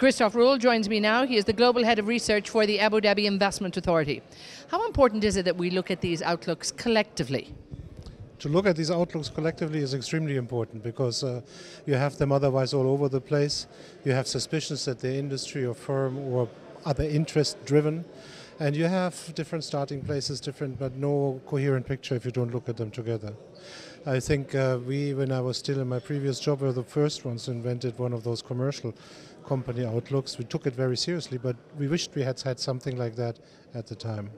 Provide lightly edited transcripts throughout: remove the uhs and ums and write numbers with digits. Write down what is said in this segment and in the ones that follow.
Christof Rühl joins me now. He is the Global Head of Research for the Abu Dhabi Investment Authority. How important is it that we look at these outlooks collectively? To look at these outlooks collectively is extremely important because you have them otherwise all over the place. You have suspicions that the industry or firm or other interest driven, and you have different starting places, but no coherent picture if you don't look at them together. I think when I was still in my previous job, were the first ones who invented one of those commercial company outlooks. We took it very seriously, but we wished we had had something like that at the time.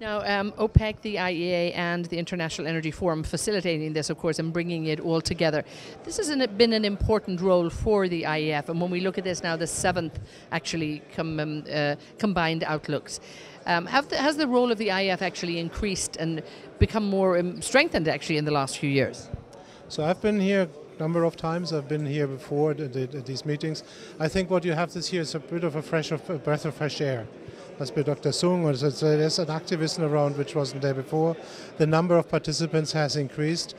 Now, OPEC, the IEA and the International Energy Forum facilitating this, of course, and bringing it all together. This has been an important role for the IEF, and when we look at this now, the seventh actually combined outlooks. Has the role of the IEF actually increased and become more strengthened actually in the last few years? So I've been here a number of times. I've been here before at these meetings. I think what you have this year is a bit of a breath of fresh air. As per Dr. Sung, there's an activism around which wasn't there before. The number of participants has increased.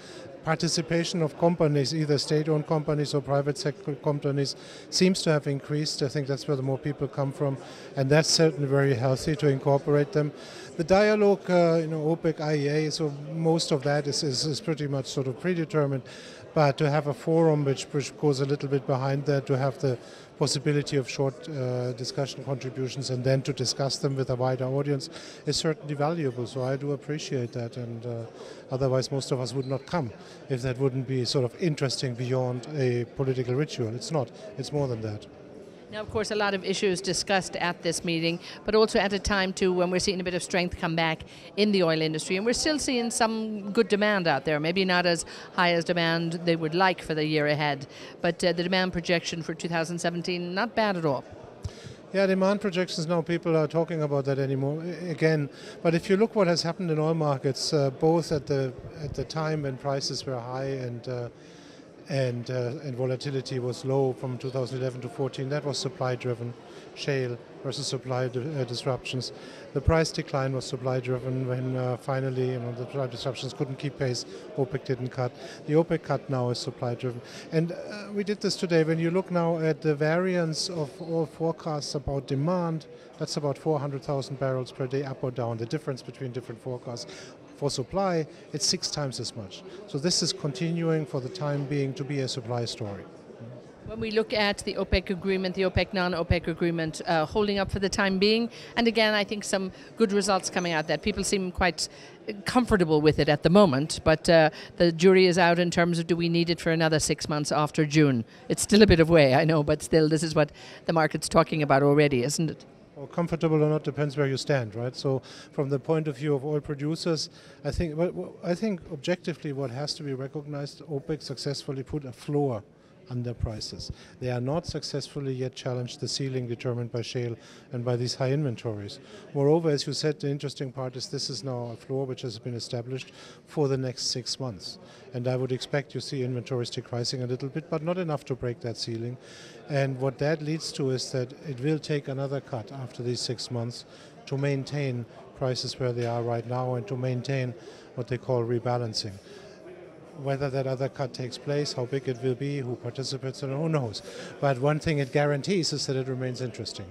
Participation of companies, either state-owned companies or private sector companies, seems to have increased. I think that's where the more people come from, and that's certainly very healthy to incorporate them. The dialogue, OPEC, IEA, so most of that is pretty much sort of predetermined. But to have a forum which goes a little bit behind that, to have the possibility of short discussion contributions and then to discuss them with a wider audience is certainly valuable. So I do appreciate that, and otherwise most of us would not come if that wouldn't be sort of interesting beyond a political ritual. It's not. It's more than that. Now, of course, a lot of issues discussed at this meeting, but also at a time too when we're seeing a bit of strength come back in the oil industry, and we're still seeing some good demand out there. Maybe not as high as demand they would like for the year ahead, but the demand projection for 2017, not bad at all. Yeah, demand projections now, people are talking about that anymore again. But if you look what has happened in oil markets, both at the time when prices were high and volatility was low from 2011 to 14, that was supply driven, shale versus supply disruptions. The price decline was supply driven when finally the supply disruptions couldn't keep pace, OPEC didn't cut. The OPEC cut now is supply driven. And we did this today. When you look now at the variance of all forecasts about demand, that's about 400,000 barrels per day up or down, the difference between different forecasts. For supply, it's 6 times as much. So this is continuing for the time being to be a supply story. When we look at the OPEC agreement, the OPEC non-OPEC agreement holding up for the time being, and again I think some good results coming out that people seem quite comfortable with it at the moment, but the jury is out in terms of do we need it for another 6 months after June. It's still a bit of way, I know, but still this is what the market's talking about already, isn't it? Well, comfortable or not depends where you stand, right? So from the point of view of oil producers, I think objectively what has to be recognized, OPEC successfully put a floor under prices. They are not successfully yet challenged the ceiling determined by shale and by these high inventories. Moreover, as you said, the interesting part is this is now a floor which has been established for the next 6 months. And I would expect you see inventories decreasing a little bit, but not enough to break that ceiling. And what that leads to is that it will take another cut after these 6 months to maintain prices where they are right now and to maintain what they call rebalancing. Whether that other cut takes place, how big it will be, who participates, and who knows. But one thing it guarantees is that it remains interesting.